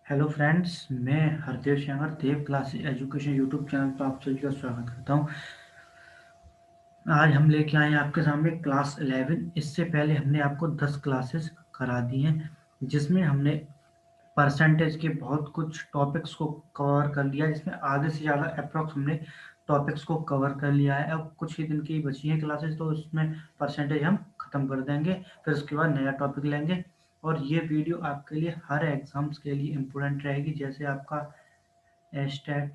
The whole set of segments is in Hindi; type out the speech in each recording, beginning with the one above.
हेलो फ्रेंड्स, मैं हरदेव शंकर देव क्लासेस एजुकेशन यूट्यूब चैनल पर आप सभी का स्वागत करता हूं। आज हम लेके आए हैं आपके सामने क्लास 11। इससे पहले हमने आपको 10 क्लासेस करा दी हैं, जिसमें हमने परसेंटेज के बहुत कुछ टॉपिक्स को कवर कर लिया, जिसमें आधे से ज़्यादा अप्रॉक्स हमने टॉपिक्स को कवर कर लिया है। अब कुछ ही दिन की बची हैं क्लासेस, तो उसमें परसेंटेज हम ख़त्म कर देंगे, फिर उसके बाद नया टॉपिक लेंगे। और ये वीडियो आपके लिए हर एग्ज़ाम्स के लिए इम्पोर्टेंट रहेगी, जैसे आपका एस्टेट,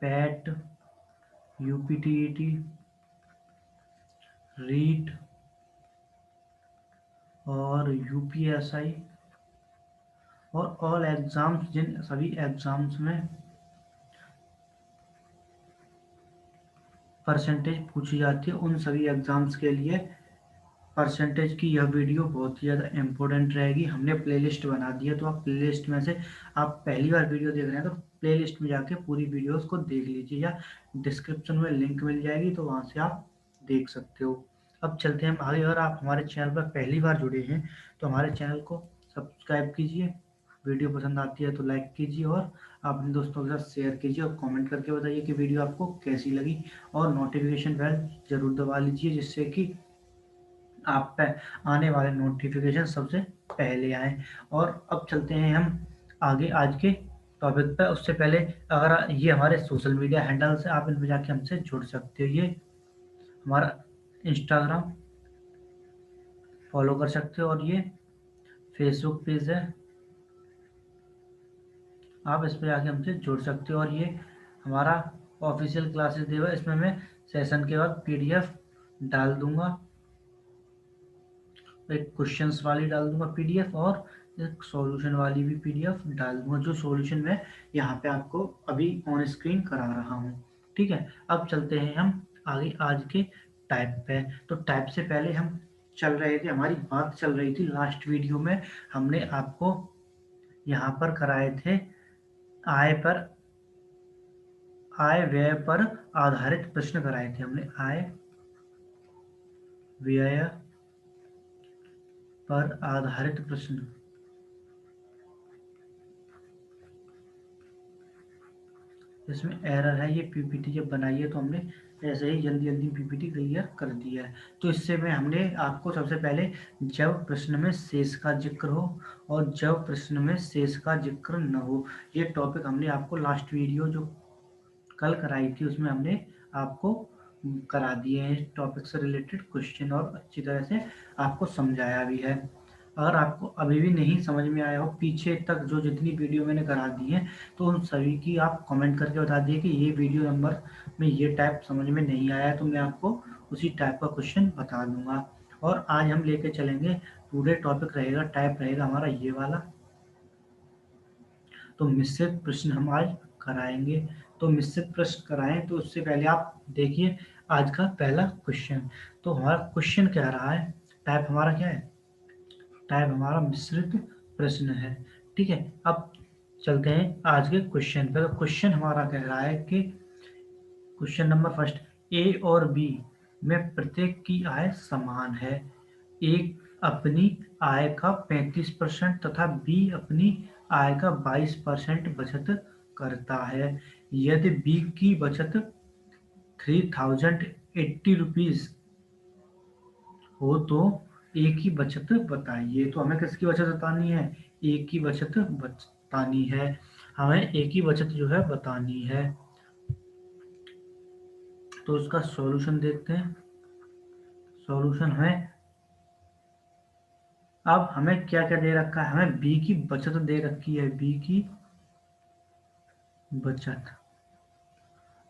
पैट, यूपीटीईटी, रीट और यूपीएसआई और ऑल एग्ज़ाम्स, जिन सभी एग्ज़ाम्स में परसेंटेज पूछी जाती है, उन सभी एग्ज़ाम्स के लिए परसेंटेज की यह वीडियो बहुत ही ज़्यादा इम्पोर्टेंट रहेगी। हमने प्लेलिस्ट बना दी है, तो आप प्लेलिस्ट में से आप पहली बार वीडियो देख रहे हैं तो प्लेलिस्ट में जाके पूरी वीडियोस को देख लीजिए, या डिस्क्रिप्शन में लिंक मिल जाएगी, तो वहाँ से आप देख सकते हो। अब चलते हैं हम आगे। अगर आप हमारे चैनल पर पहली बार जुड़े हैं तो हमारे चैनल को सब्सक्राइब कीजिए, वीडियो पसंद आती है तो लाइक कीजिए, और आप अपने दोस्तों के साथ शेयर कीजिए, और कमेंट करके बताइए कि वीडियो आपको कैसी लगी। और नोटिफिकेशन बेल ज़रूर दबा लीजिए, जिससे कि आप पे आने वाले नोटिफिकेशन सबसे पहले आए। और अब चलते हैं हम आगे आज के टॉपिक पे। उससे पहले, अगर ये हमारे सोशल मीडिया हैंडल्स है, आप इन पे जाके हमसे जुड़ सकते हो। ये हमारा इंस्टाग्राम फॉलो कर सकते हो, और ये फेसबुक पेज है, आप इस पे जाके हमसे जुड़ सकते हो। और ये हमारा ऑफिशियल क्लासेस देवा, इसमें मैं सेशन के बाद पीडीएफ डाल दूंगा, एक क्वेश्चंस वाली डाल दूंगा पीडीएफ, और एक सॉल्यूशन वाली भी पीडीएफ डाल दूंगा, जो सॉल्यूशन मैं यहाँ पे आपको अभी ऑन स्क्रीन करा रहा हूँ। ठीक है, अब चलते हैं हम आगे आज के टाइप पे। तो टाइप से पहले हम चल रहे थे, हमारी बात चल रही थी लास्ट वीडियो में, हमने आपको यहाँ पर कराए थे आय पर, आय व्यय पर आधारित प्रश्न कराए थे हमने। आय व्यय पर आधारित प्रश्न। इसमें एरर है, ये पीपीटी जब बनाई है तो हमने ऐसे ही जल्दी जल्दी पीपीटी क्लियर कर दिया है। तो इससे में हमने आपको सबसे पहले, जब प्रश्न में शेष का जिक्र हो और जब प्रश्न में शेष का जिक्र न हो, ये टॉपिक हमने आपको लास्ट वीडियो जो कल कराई थी उसमें हमने आपको करा दिए हैं, टॉपिक से रिलेटेड क्वेश्चन, और अच्छी तरह से आपको समझाया भी है। अगर आपको अभी भी नहीं समझ में आया हो, पीछे तक जो जितनी वीडियो मैंने करा दी है, तो उन सभी की आप कमेंट करके बता दिए कि ये वीडियो नंबर में ये टाइप समझ में नहीं आया, तो मैं आपको उसी टाइप का क्वेश्चन बता दूंगा। और आज हम लेके चलेंगे, टुडे टॉपिक रहेगा, टाइप रहेगा हमारा ये वाला। तो मिश्रित प्रश्न हम आज कराएंगे। तो मिश्रित प्रश्न कराएं तो उससे पहले आप देखिए आज का पहला क्वेश्चन। तो हमारा क्वेश्चन कह रहा है, टाइप हमारा क्या है, टाइप हमारा मिश्रित प्रश्न है। ठीक है, अब चलते हैं आज के क्वेश्चन पे। तो क्वेश्चन हमारा कह रहा है कि क्वेश्चन नंबर फर्स्ट, ए और बी में प्रत्येक की आय समान है। एक अपनी आय का 35% तथा बी अपनी आय का 22% बचत करता है। यदि बी की बचत 3080 रुपीज हो तो ए की बचत बताइए। तो हमें किसकी बचत बतानी है, ए की बचत बतानी है, हमें ए की बचत जो है बतानी है। तो उसका सॉल्यूशन देखते हैं। सॉल्यूशन है, अब हमें क्या क्या दे रखा है, हमें बी की बचत दे रखी है, बी की बचत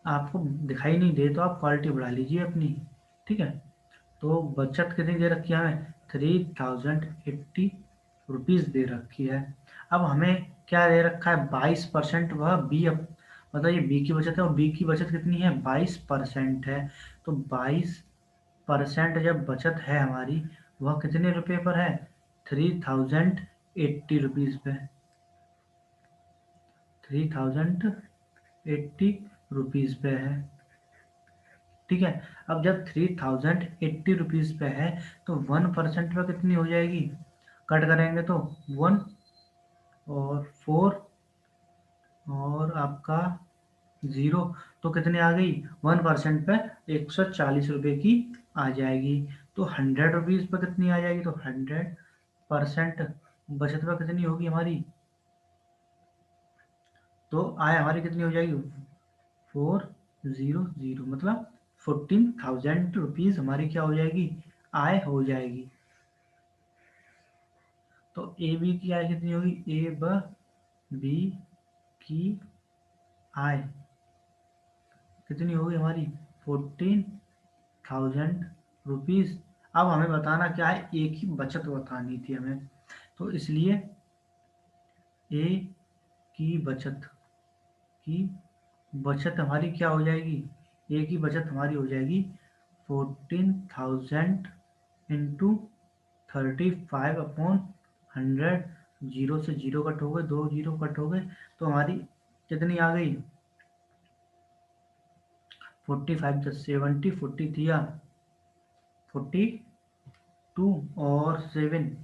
आपको दिखाई नहीं दे तो आप क्वालिटी बढ़ा लीजिए अपनी। ठीक है, तो बचत कितनी दे रखी है हमें, 3080 रुपीज दे रखी है। अब हमें क्या दे रखा है, 22%, वह बी, मतलब ये बी की बचत है, और बी की बचत कितनी है, 22% है। तो 22% जब बचत है हमारी, वह कितने रुपए पर है, 3080 रुपीज पे, 3080 रुपीज पे है। ठीक है, अब जब 3080 रुपीज पे है, तो 1% पर कितनी हो जाएगी, कट करेंगे तो 1 और 4 और आपका 0, तो कितनी आ गई 1% पे 140 रुपये की आ जाएगी। तो 100 रुपीज़ पे कितनी आ जाएगी, तो 100% बचत पे कितनी होगी हमारी, तो आय हमारी कितनी हो जाएगी 400, मतलब 14,000 रुपीज़ हमारी क्या हो जाएगी, आय हो जाएगी। तो ए बी की आय कितनी होगी, ए बी की आय कितनी होगी हमारी 14,000 रुपीज़। अब हमें बताना क्या है, एक ही बचत बतानी थी हमें, तो इसलिए ए की की बचत हमारी क्या हो जाएगी, ए की बचत हमारी हो जाएगी 14,000 इंटू 35/100। जीरो से जीरो कट हो गए, 2 जीरो कट हो गए, तो हमारी कितनी आ गई 45 70, 43 42 और 7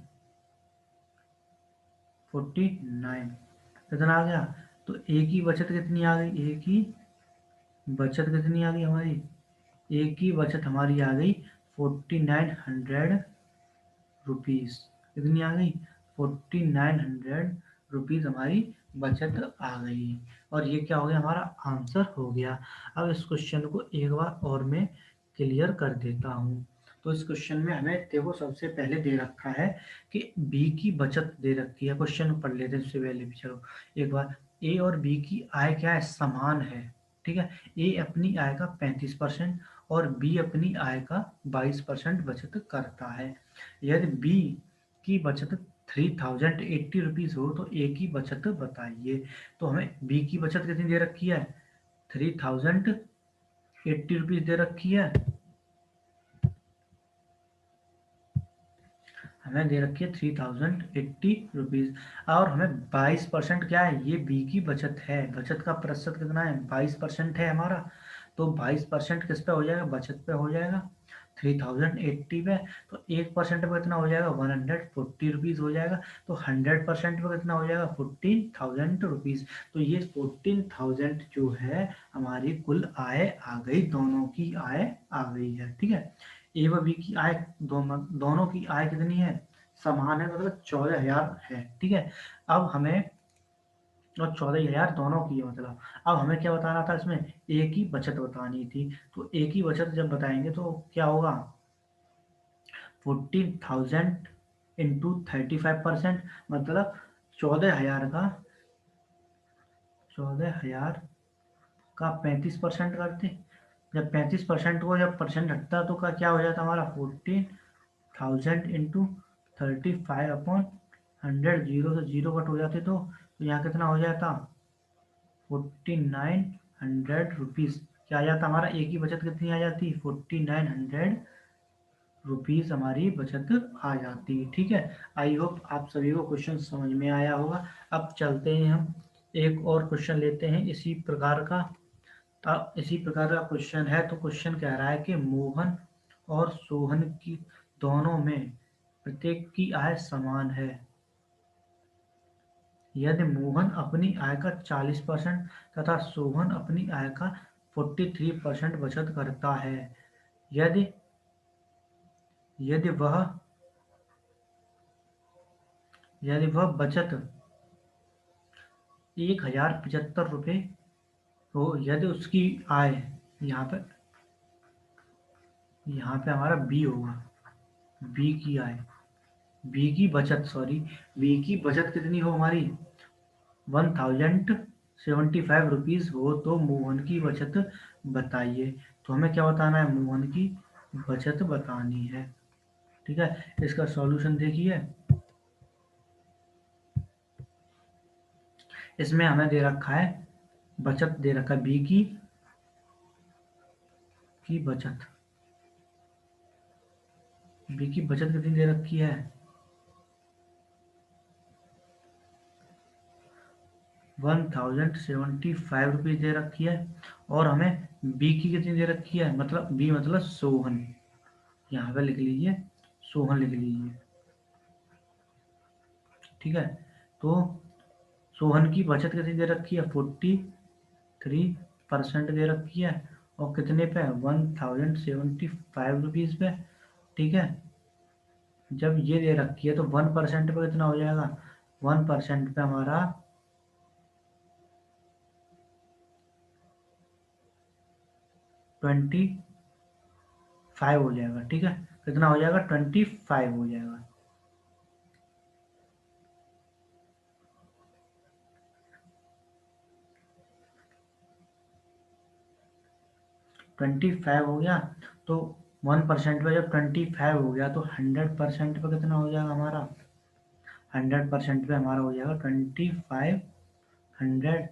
49, कितना आ गया। तो ए की बचत कितनी आ गई, ए की बचत कितनी आ गई हमारी, ए की बचत हमारी आ गई 4900 रुपीज़। कितनी आ गई 4900 रुपीज़ हमारी बचत आ गई। और ये क्या हो गया, हमारा आंसर हो गया। अब इस क्वेश्चन को एक बार और मैं क्लियर कर देता हूँ। तो इस क्वेश्चन में हमें देखो सबसे पहले दे रखा है कि बी की बचत दे रखी है। क्वेश्चन पढ़ लेते हैं उससे पहले भी, चलो एक बार। ए और बी की आय क्या है, समान है, ठीक है। ए अपनी आय का 35% और बी अपनी आय का 22% बचत करता है। यदि बी की बचत 3080 रुपीज़ हो तो ए की बचत बताइए। तो हमें बी की बचत कितनी दे रखी है, 3080 रुपीज़ दे रखी है, हमें दे रखी है 3080 रुपीज़। और हमें 22% क्या है, ये बी की बचत है, बचत का प्रतिशत कितना है 22% है हमारा। तो 22% किस पे हो जाएगा, बचत पे हो जाएगा 3080 पे। तो 1% पे कितना हो जाएगा 140 रुपीज़ हो जाएगा। तो 100% पे कितना हो जाएगा 14,000 रुपीज़। तो ये 14,000 जो है हमारी कुल आय आ गई, दोनों की आय आ गई है, ठीक है। ए व बी की आय दोनों की आय कितनी है, समान है, मतलब 14,000 है, ठीक है। अब हमें, और 14,000 दोनों की है मतलब। अब हमें क्या बताना था इसमें, ए की बचत बतानी थी। तो ए की बचत जब बताएंगे तो क्या होगा, 14,000 इंटू 35%, मतलब 14,000 का 14,000 का 35% करते। जब 35% को जब परसेंट हटता तो का क्या हो जाता हमारा 14,000 इंटू 35/100। जीरो से जीरो कट हो जाते तो यहाँ कितना हो जाता 4900 रुपीज़। क्या आ जाता हमारा, ए की बचत कितनी आ जाती 4900 रुपीज़ हमारी बचत आ जाती, ठीक है। आई होप आप सभी को क्वेश्चन समझ में आया होगा। अब चलते हैं हम एक और क्वेश्चन लेते हैं इसी प्रकार का। अब इसी प्रकार का क्वेश्चन है। तो क्वेश्चन कह रहा है कि मोहन और सोहन की दोनों में प्रत्येक की आय समान है। यदि मोहन अपनी आय का 40% तथा सोहन अपनी आय का 43% बचत करता है, यदि यदि वह यदि वह बचत 1,075 रुपये हो, यदि उसकी आय, यहाँ पे हमारा बी होगा, बी की आय, बी की बचत, सॉरी, बी की बचत कितनी हो हमारी 1,075 रुपीज़ हो, तो मोहन की बचत बताइए। तो हमें क्या बताना है, मोहन की बचत बतानी है, ठीक है। इसका सॉल्यूशन देखिए, इसमें हमें दे रखा है, बचत दे रखा है बी की बचत, बी की बचत कितनी दे रखी है 1,075 रुपीज़ दे रखी है। और हमें बी की कितनी दे रखी है, मतलब बी मतलब सोहन, यहाँ पे लिख लीजिए, सोहन लिख लीजिए। ठीक है। तो सोहन की बचत कितनी दे रखी है, 43% दे रखी है, और कितने पे, 1075 रुपीज़ पे। ठीक है। जब ये दे रखी है तो 1% पे कितना हो जाएगा, 1% पे हमारा 25 हो जाएगा। ठीक है, कितना हो जाएगा, 25 हो जाएगा। 25 हो गया। तो 1% पे जब 25 हो गया तो 100% पे कितना हो जाएगा हमारा, 100% पे हमारा हो जाएगा 2500।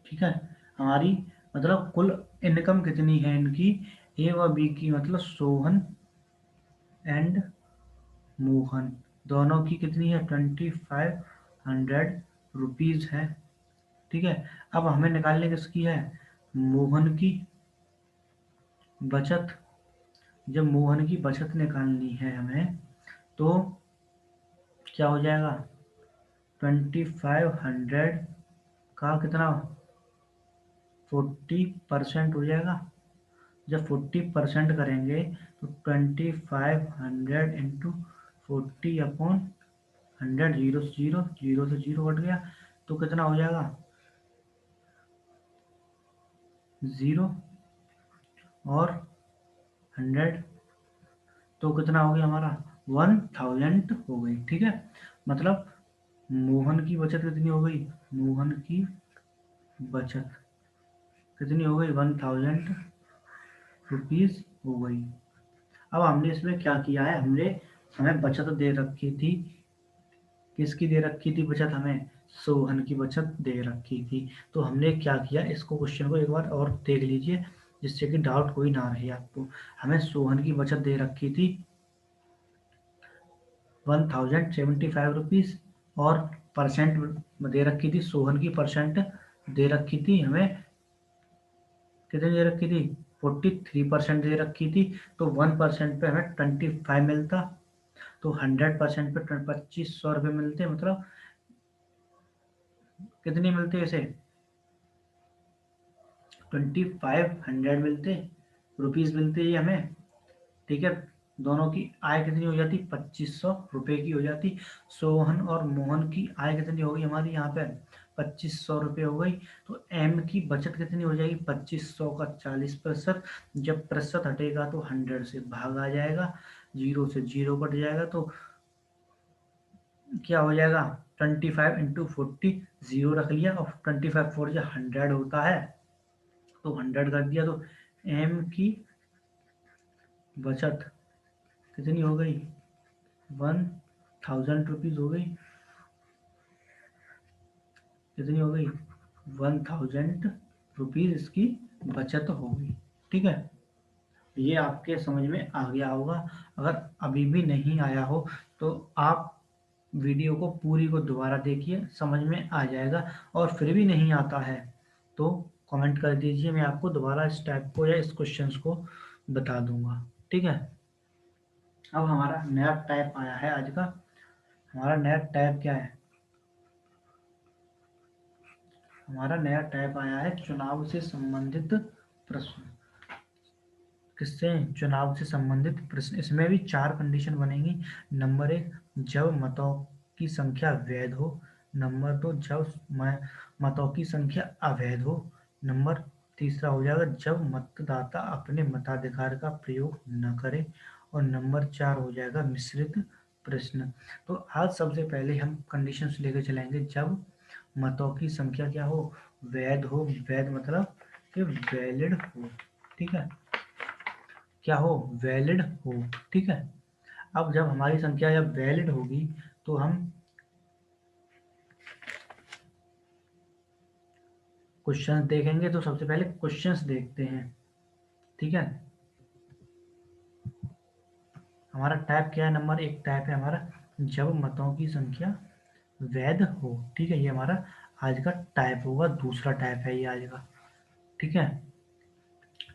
ठीक है। हमारी मतलब कुल इनकम कितनी है इनकी, ए व बी की, मतलब सोहन एंड मोहन दोनों की कितनी है, 2500 रुपीज़ है। ठीक है। अब हमें निकालने किसकी है, मोहन की बचत। जब मोहन की बचत निकालनी है हमें, तो क्या हो जाएगा, 2500 का कितना, 40% हो जाएगा। जब 40% करेंगे तो 2500 इंटू 40/100, जीरो से जीरो, जीरो से जीरो कट गया, तो कितना हो जाएगा, ज़ीरो और 100, तो कितना हो गया हमारा, 1000 हो गई। ठीक है। मतलब मोहन की बचत कितनी हो गई, मोहन की बचत कितनी हो गई, 1000 रुपीज़ हो गई। अब हमने इसमें क्या किया है, हमने हमें बचत दे रखी थी, किसकी दे रखी थी बचत, हमें सोहन की बचत दे रखी थी। तो हमने क्या किया, इसको क्वेश्चन को एक बार और देख लीजिए, जिससे कि डाउट कोई ना रहे आपको। हमें सोहन की बचत दे रखी थी 1075 रुपीज़, और परसेंट दे रखी थी, सोहन की परसेंट दे रखी थी हमें, कितनी दे रखी थी, 43% दे रखी थी। तो 1% पे हमें 25 मिलता, तो 100% पे 2500 रुपये मिलते, मतलब कितनी मिलती है इसे, 2500 मिलते, रुपीज़ मिलते ही हमें। ठीक है। दोनों की आय कितनी हो जाती, 2500 रुपये की हो जाती। सोहन और मोहन की आय कितनी हो गई हमारी यहाँ पे, 2500 रुपये हो गई। तो एम की बचत कितनी हो जाएगी, 2500 का 40%, जब प्रतिशत हटेगा तो 100 से भाग आ जाएगा, जीरो से जीरो कट जाएगा, तो क्या हो जाएगा, 25 इंटू 40, जीरो रख लिया, और 25 4 जो 100 होता है, तो 100 कर दिया, तो एम की बचत कितनी हो गई, 1000 रुपीज़ हो गई। कितनी हो गई, 1000 रुपीज़ इसकी बचत हो गई। ठीक है। ये आपके समझ में आ गया होगा। अगर अभी भी नहीं आया हो तो आप वीडियो को पूरी को दोबारा देखिए, समझ में आ जाएगा। और फिर भी नहीं आता है तो कमेंट कर दीजिए, मैं आपको दोबारा इस टाइप को या इस क्वेश्चंस को बता दूंगा। ठीक है। अब हमारा नया टाइप आया है आज का। हमारा नया टाइप क्या है, हमारा नया टाइप आया है चुनाव से संबंधित प्रश्न। किससे, चुनाव से संबंधित प्रश्न। इसमें भी 4 कंडीशन बनेंगी। नंबर 1, जब मतों की संख्या वैध हो। नंबर 2, जब मतों की संख्या अवैध हो। नंबर तीसरा हो जाएगा, जब मतदाता अपने मताधिकार का प्रयोग न करे। और नंबर 4 हो जाएगा मिश्रित प्रश्न। तो आज सबसे पहले हम कंडीशंस लेकर चलेंगे। जब मतों की संख्या क्या हो, वैध हो। वैध मतलब कि वैलिड हो। ठीक है, क्या हो, वैलिड हो। ठीक है। अब जब हमारी संख्या जब वैलिड होगी तो हम क्वेश्चंस देखेंगे। तो सबसे पहले क्वेश्चंस देखते हैं। ठीक है। हमारा टाइप क्या है, नंबर 1 टाइप है हमारा, जब मतों की संख्या वैध हो। ठीक है, ये हमारा आज का टाइप होगा। दूसरा टाइप है ये आज का। ठीक है।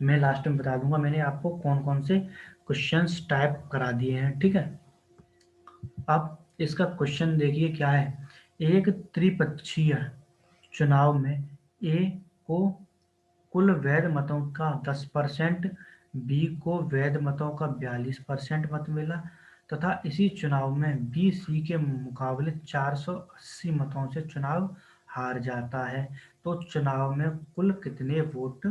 मैं लास्ट में बता दूंगा मैंने आपको कौन कौन से क्वेश्चंस टाइप करा दिए हैं। ठीक है। अब इसका क्वेश्चन देखिए क्या है। एक त्रिपक्षीय चुनाव में ए को कुल वैध मतों का 10%, बी को वैध मतों का 42% मत मिला तथा इसी चुनाव में बी सी के मुकाबले 480 मतों से चुनाव हार जाता है। तो चुनाव में कुल कितने वोट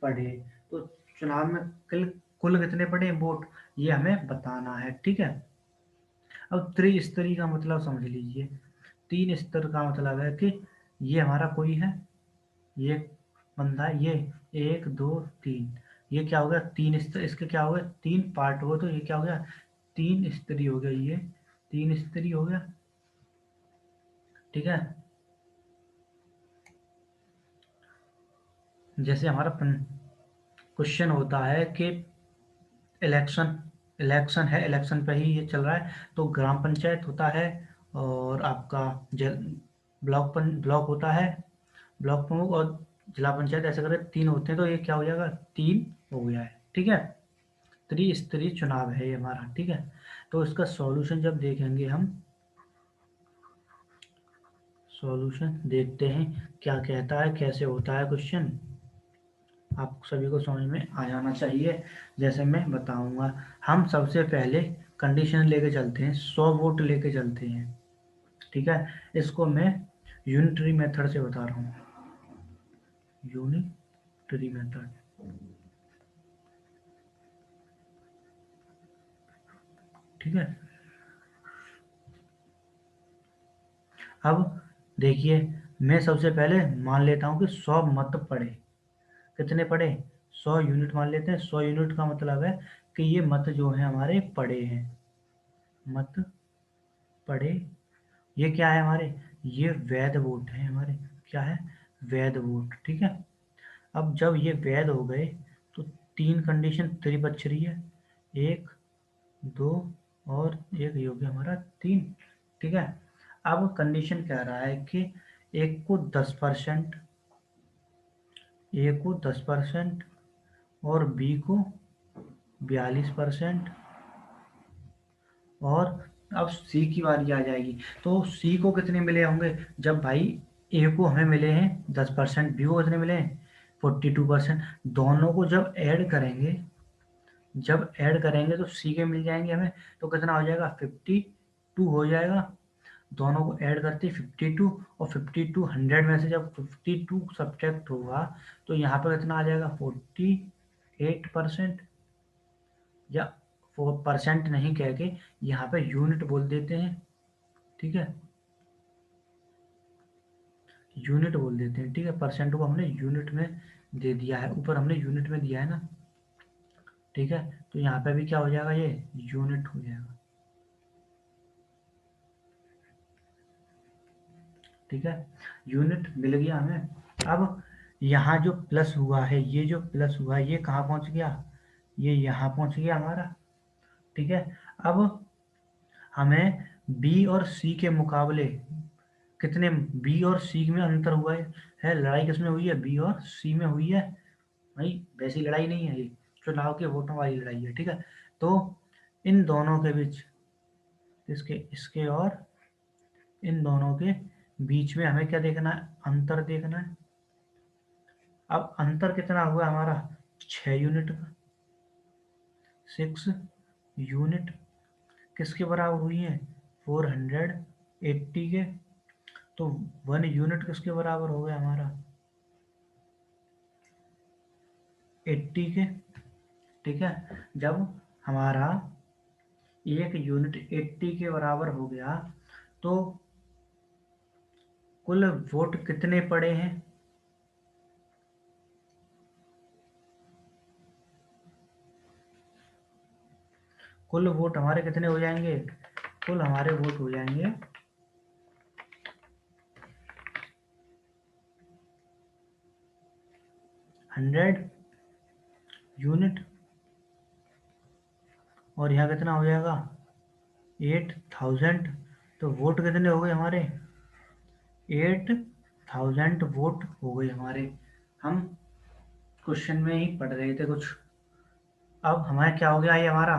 पड़े? तो चुनाव में कुल कुल कितने पड़े वोट, ये हमें बताना है। ठीक है। अब त्रिस्तरीय का मतलब समझ लीजिए। तीन स्तर का मतलब है कि ये हमारा कोई है, ये बंदा है, ये एक दो तीन, ये क्या हो गया तीन स्तर, इसके क्या हो गया तीन पार्ट हो, तो ये क्या हो गया तीन स्तरीय हो गया, ये तीन स्तरीय हो गया। ठीक है। जैसे हमारा क्वेश्चन होता है कि इलेक्शन इलेक्शन है, इलेक्शन पे ही ये चल रहा है, तो ग्राम पंचायत होता है और आपका ब्लॉक होता है, ब्लॉक प्रमुख और जिला पंचायत, ऐसे करके तीन होते हैं, तो ये क्या हो जाएगा तीन हो गया है। ठीक है। त्रिस्तरीय चुनाव है ये हमारा। ठीक है। तो इसका सॉल्यूशन जब देखेंगे हम, सॉल्यूशन देखते हैं क्या कहता है, कैसे होता है क्वेश्चन, आप सभी को समझ में आ जाना चाहिए। जैसे मैं बताऊंगा, हम सबसे पहले कंडीशन लेके चलते हैं, 100 वोट लेके चलते हैं। ठीक है। इसको मैं यूनिटरी मेथड से बता रहा हूँ, यूनिटरी मेथड। ठीक है। अब देखिए, मैं सबसे पहले मान लेता हूँ कि 100 मत पड़े। कितने पड़े? 100 यूनिट मान लेते हैं। 100 यूनिट का मतलब है कि ये मत जो है हमारे पड़े हैं, मत पड़े। ये क्या है हमारे, ये वैध वोट है हमारे, क्या है वैध वोट। ठीक है। अब जब ये वैध हो गए तो तीन कंडीशन त्रिपक्षीय है, एक दो और एक ये हो गया हमारा तीन। ठीक है। अब कंडीशन कह रहा है कि एक को 10%, ए को 10% और बी को 42%, और अब सी की बारी आ जाएगी। तो सी को कितने मिले होंगे, जब भाई ए को हमें मिले हैं 10%, बी को कितने मिले हैं 42%, दोनों को जब ऐड करेंगे, जब ऐड करेंगे तो सी के मिल जाएंगे हमें, तो कितना हो जाएगा 52 हो जाएगा। दोनों को ऐड करते 52, और 52 100 में से जब 52 सब्ट्रैक्ट होगा तो यहाँ पर कितना आ जाएगा 48%, या वो परसेंट नहीं कह के यहाँ पे यूनिट बोल देते हैं। ठीक है। यूनिट बोल देते हैं। ठीक है। परसेंट को हमने यूनिट में दे दिया है, ऊपर हमने यूनिट में दिया है ना। ठीक है। तो यहाँ पे भी क्या हो जाएगा, ये यूनिट हो जाएगा। ठीक है। यूनिट मिल गया हमें। अब यहाँ जो प्लस हुआ है, ये जो प्लस हुआ है ये कहाँ पहुँच गया, ये यहाँ पहुँच गया हमारा। ठीक है। अब हमें बी और सी के मुकाबले कितने, बी और सी में अंतर हुआ है लड़ाई किसमें हुई है, बी और सी में हुई है। भाई वैसी लड़ाई नहीं है, ये चुनाव के वोटों वाली लड़ाई है। ठीक है। तो इन दोनों के बीच, इसके इसके और इन दोनों के बीच में हमें क्या देखना है, अंतर देखना है। अब अंतर कितना हुआ हमारा 6 यूनिट का, 6 यूनिट किसके बराबर हुई है 480 के। तो 1 यूनिट किसके बराबर हो गया हमारा 80 के। ठीक है। जब हमारा एक यूनिट 80 के बराबर हो गया तो कुल वोट कितने पड़े हैं, कुल वोट हमारे कितने हो जाएंगे, कुल हमारे वोट हो जाएंगे 100 यूनिट, और यहाँ कितना हो जाएगा 8000। तो वोट कितने हो गए हमारे 8000 वोट हो गए हमारे। हम क्वेश्चन में ही पढ़ रहे थे कुछ। अब हमारे क्या हो गया, ये हमारा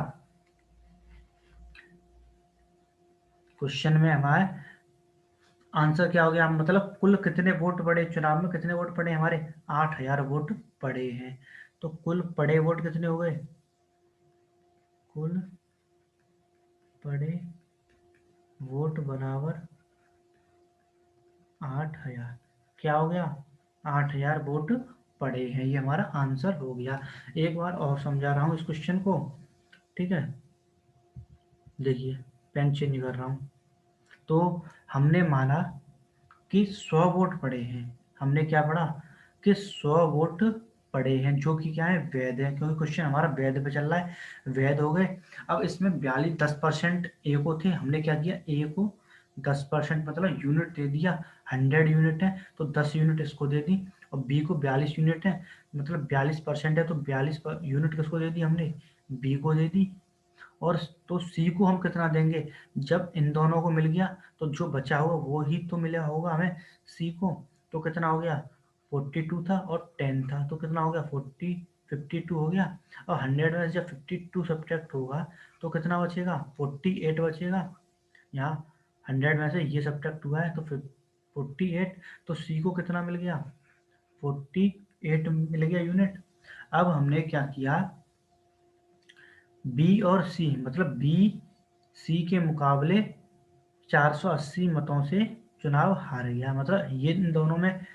क्वेश्चन में हमारे आंसर क्या हो गया, मतलब कुल कितने वोट पड़े चुनाव में, कितने वोट पड़े हमारे, 8,000 वोट पड़े हैं। तो कुल पड़े वोट कितने हो गए, कुल पड़े वोट बराबर 8,000, क्या हो गया, 8,000 वोट पड़े हैं, ये हमारा आंसर हो गया। एक बार और समझा रहा हूँ इस क्वेश्चन को, ठीक है, देखिए पेन चेंज कर रहा हूँ। तो हमने माना कि 100 वोट पड़े हैं, हमने क्या पढ़ा कि 100 वोट पड़े हैं जो कि क्या है, वैध है, क्योंकि क्वेश्चन हमारा वैध पे चल रहा है, वैध हो गए। अब इसमें 42 10% ए को थे, हमने क्या किया, ए को 10% मतलब यूनिट दे दिया, 100 यूनिट है तो 10 यूनिट इसको दे दी, और बी को 42 यूनिट है, मतलब 42% है तो 42 यूनिट किसको दे दी हमने, बी को दे दी। और तो सी को हम कितना देंगे, जब इन दोनों को मिल गया तो जो बचा हुआ वो ही तो मिला होगा हमें सी को। तो कितना हो गया, 42 था और 10 था, तो कितना हो गया 52 हो गया। और 100 में से जब 52 सब्ट्रैक्ट होगा तो कितना बचेगा, 48 बचेगा। यहाँ 100 में से ये सब्ट्रैक्ट हुआ है तो फिर 48, तो सी को कितना मिल गया, 48 मिल गया यूनिट। अब हमने क्या किया, बी और सी, मतलब बी सी के मुकाबले 480 मतों से चुनाव हार गया, मतलब ये इन दोनों में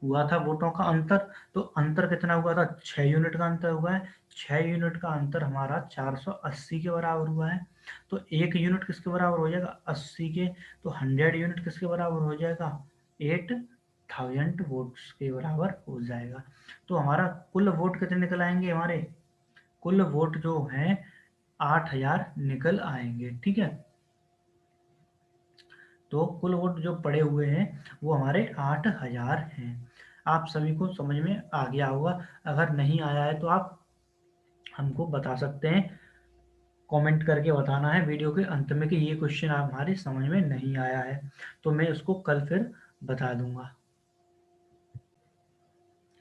हुआ था वोटों का अंतर। तो अंतर कितना हुआ था, 6 यूनिट का अंतर हुआ है, 6 यूनिट का अंतर हमारा 480 के बराबर हुआ है। तो एक यूनिट किसके बराबर हो जाएगा, 80 के, तो 100 यूनिट किसके बराबर हो जाएगा, 8,000 वोट्स के बराबर हो जाएगा। तो हमारा कुल वोट कितने निकल आएंगे, हमारे कुल वोट जो हैं 8,000 निकल आएंगे, ठीक है। तो कुल वोट जो पड़े हुए हैं वो हमारे 8,000 हैं। आप सभी को समझ में आ गया होगा, अगर नहीं आया है तो आप हमको बता सकते हैं, कमेंट करके बताना है वीडियो के अंत में कि ये क्वेश्चन आप हमारे समझ में नहीं आया है, तो मैं उसको कल फिर बता दूंगा।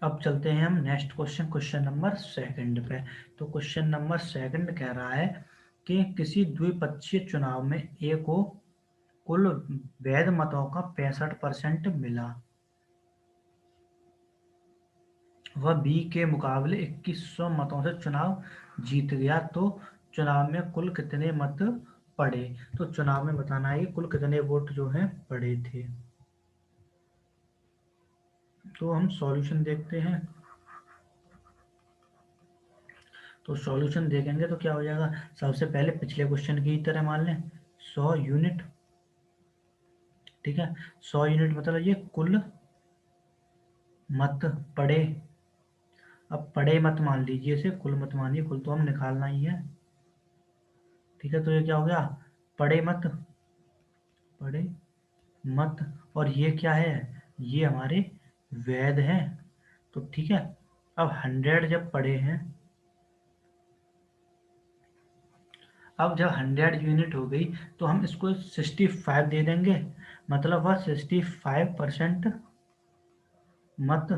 अब चलते हैं हम next question, question number second पे। तो क्वेश्चन नंबर सेकंड कह रहा है कि किसी द्विपक्षीय चुनाव में ए को कुल वैध मतों का 65% मिला, वह बी के मुकाबले 2100 मतों से चुनाव जीत गया, तो चुनाव में कुल कितने मत पड़े। तो चुनाव में बताना है कि कुल कितने वोट जो हैं पड़े थे। तो हम सॉल्यूशन देखते हैं, तो सॉल्यूशन देखेंगे तो क्या हो जाएगा, सबसे पहले पिछले क्वेश्चन की ही तरह मान लें 100 यूनिट, ठीक है, 100 यूनिट मतलब ये कुल मत पड़े। अब पड़े मत मान लीजिए, इसे कुल मत मानिए, कुल तो हम निकालना ही है, ठीक है। तो ये क्या हो गया, पड़े मत, पड़े मत, और ये क्या है, ये हमारे वैध हैं, तो ठीक है। अब 100 जब पड़े हैं, अब जब 100 यूनिट हो गई तो हम इसको 65 दे देंगे, मतलब वह 65% मत,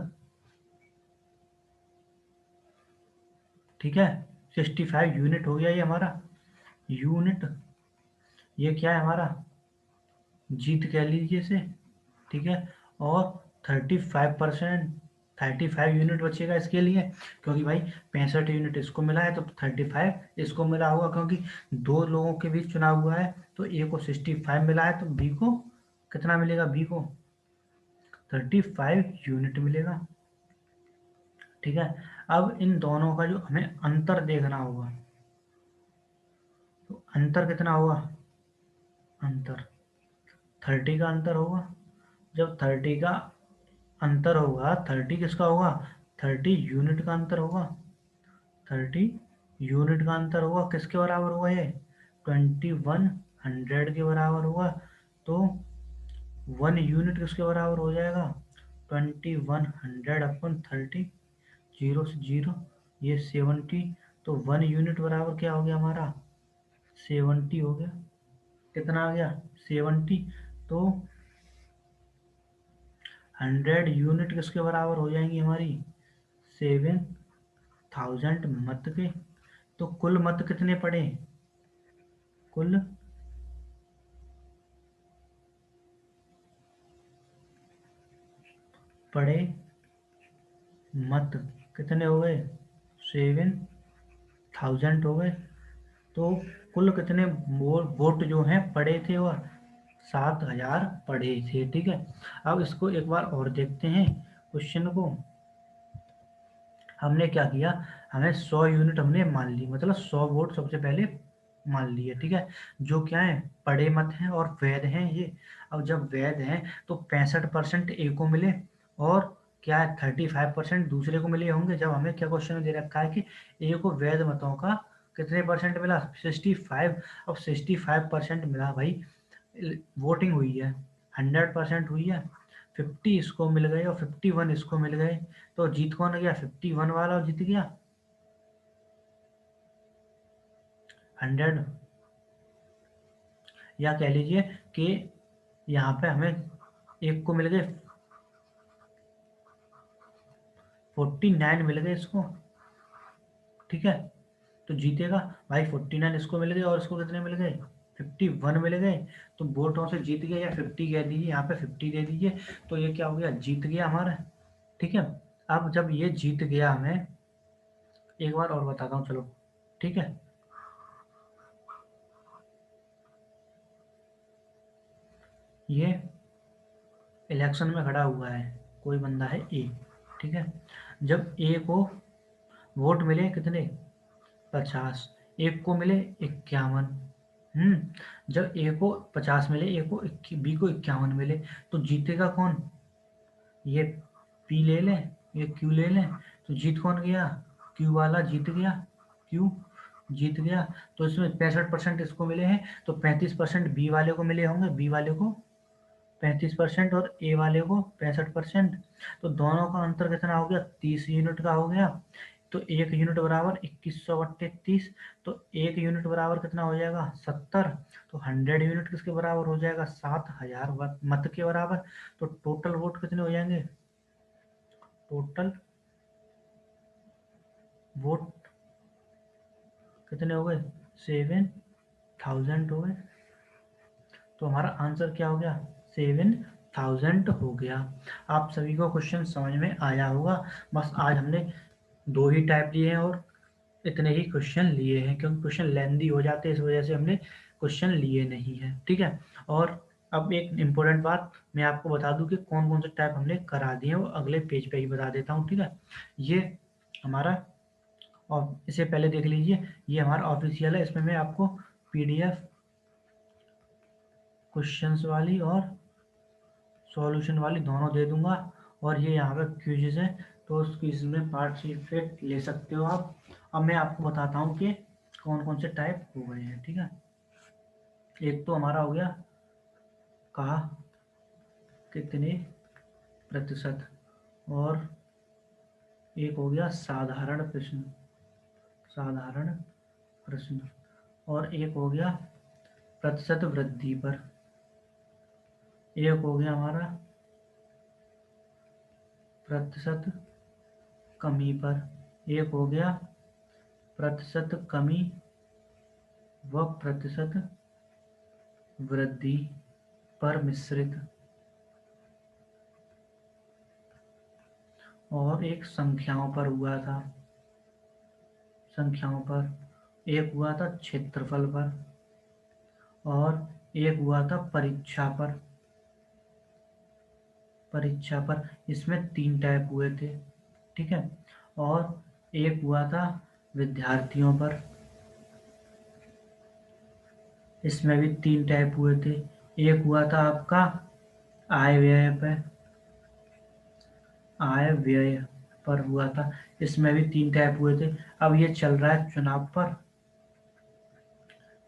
ठीक है। 65 यूनिट हो गया ये हमारा, यूनिट, ये क्या है हमारा, जीत कह लीजिए इसे, ठीक है। और 35%, 35 यूनिट बचेगा इसके लिए, क्योंकि भाई 65 यूनिट इसको मिला है तो 35 इसको मिला होगा, क्योंकि दो लोगों के बीच चुनाव हुआ है, तो ए को 65 मिला है तो बी को कितना मिलेगा, बी को 35 यूनिट मिलेगा, ठीक है। अब इन दोनों का जो हमें अंतर देखना होगा, तो अंतर कितना होगा, अंतर 30 का अंतर होगा। जब 30 का अंतर होगा, 30 किसका होगा, 30 यूनिट का अंतर होगा, 30 यूनिट का अंतर होगा, किसके बराबर होगा ये, 2100 के बराबर होगा। तो 1 यूनिट किसके बराबर हो जाएगा, 2100/30, जीरो से जीरो, ये 70, तो 1 यूनिट बराबर क्या हो गया हमारा, 70 हो गया, कितना आ गया, 70। तो 100 यूनिट किसके बराबर हो जाएंगी हमारी, 7,000 मत के। तो कुल मत कितने पड़े, कुल पढ़े मत कितने हो गए, 7,000 हो गए। तो कुल कितने वोट जो हैं पढ़े थे वह 7,000 पढ़े थे। ठीक है, अब इसको एक बार और देखते हैं क्वेश्चन को। हमने क्या किया, हमें 100 यूनिट हमने मान ली, मतलब 100 वोट सबसे पहले मान लिए। ठीक है, जो क्या है पढ़े मत हैं और वैध हैं ये। अब जब वैध हैं तो 65% ए को मिले और क्या है 35% दूसरे को मिले होंगे। जब हमें क्या क्वेश्चन में दे रखा है कि ए को वैध मतों का कितने परसेंट मिला, 65। अब 65% मिला भाई, वोटिंग हुई है 100% हुई है, 50 इसको मिल गए और 51 इसको मिल गए। तो जीत कौन गया, 51 वाला जीत गया 100। या कह लीजिए कि यहाँ पे हमें एक को मिल गए 49 मिल गए इसको। ठीक है, तो जीतेगा भाई 49 इसको मिल गए और इसको कितने मिल गए 51 मिल गए। तो वोटों से जीत गया, या 50 कह दीजिए, यहाँ पे 50 दे दीजिए। तो ये क्या हो गया, जीत गया हमारा। ठीक है, अब जब ये जीत गया, हमें एक बार और बताता हूँ चलो। ठीक है, ये इलेक्शन में खड़ा हुआ है, कोई बंदा है ए। ठीक है, जब ए को वोट मिले कितने 50, एक को मिले 51। जब ए को 50 मिले, ए को बी को 51 मिले, तो जीतेगा कौन, ये पी ले लें, ये क्यू ले लें। तो जीत कौन गया, क्यू वाला जीत गया, क्यू जीत गया। तो इसमें 65% इसको मिले हैं, तो 35% बी वाले को मिले होंगे, बी वाले को 35% और ए वाले को 65%। तो दोनों का अंतर कितना हो गया, 30 यूनिट का हो गया। तो 1 यूनिट बराबर 2130। तो 1 यूनिट बराबर कितना हो जाएगा 70। तो 100 यूनिट किसके बराबर हो जाएगा, 7,000 मत के बराबर। तो टोटल वोट कितने हो जाएंगे, टोटल वोट कितने हो गए 7,000 हो गए। तो हमारा आंसर क्या हो गया, 7,000 हो गया। आप सभी को क्वेश्चन समझ में आया होगा। बस आज हमने 2 ही टाइप लिए हैं और इतने ही क्वेश्चन लिए हैं, क्योंकि क्वेश्चन लेंदी हो जाते हैं, इस वजह से हमने क्वेश्चन लिए नहीं हैं। ठीक है, और अब एक इम्पोर्टेंट बात मैं आपको बता दूं कि कौन कौन से टाइप हमने करा दिए हैं, वो अगले पेज पे ही बता देता हूँ। ठीक है, ये हमारा, और इसे पहले देख लीजिए, ये हमारा ऑफिशियल है। इसमें मैं आपको पीडीएफ क्वेश्चंस वाली और सॉल्यूशन वाली दोनों दे दूंगा। और ये यहाँ पे क्विज़ है, तो उस क्विज़ में पार्टिसिपेट ले सकते हो आप। अब मैं आपको बताता हूँ कि कौन कौन से टाइप हो गए हैं। ठीक है, एक तो हमारा हो गया कहा कितने प्रतिशत, और एक हो गया साधारण प्रश्न, साधारण प्रश्न, और एक हो गया प्रतिशत वृद्धि पर, एक हो गया हमारा प्रतिशत कमी पर, एक हो गया प्रतिशत कमी व प्रतिशत वृद्धि पर मिश्रित, और एक संख्याओं पर हुआ था, संख्याओं पर, एक हुआ था क्षेत्रफल पर, और एक हुआ था परीक्षा पर, परीक्षा पर। इसमें 3 टाइप हुए थे। ठीक है, और एक हुआ था विद्यार्थियों पर, इसमें भी 3 टाइप हुए थे। एक हुआ था आपका आय व्यय पर, आय व्यय पर हुआ था, इसमें भी 3 टाइप हुए थे। अब ये चल रहा है चुनाव पर,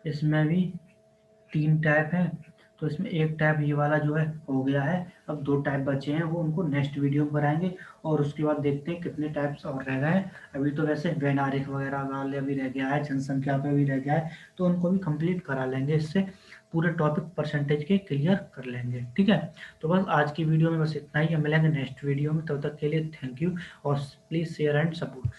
इसमें भी 3 टाइप हैं। तो इसमें एक टाइप ये वाला जो है हो गया है। अब 2 टाइप बचे हैं, वो उनको नेक्स्ट वीडियो में कराएंगे, और उसके बाद देखते हैं कितने टाइप्स और रह गए हैं। अभी तो वैसे वैनारिक वगैरह वाले भी रह गया है, जनसंख्या पे भी रह गया है, तो उनको भी कंप्लीट करा लेंगे। इससे पूरे टॉपिक परसेंटेज के क्लियर कर लेंगे। ठीक है, तो बस आज की वीडियो में बस इतना ही। हम मिलेंगे नेक्स्ट वीडियो में, तब तक के लिए थैंक यू, और प्लीज़ शेयर एंड सपोर्ट।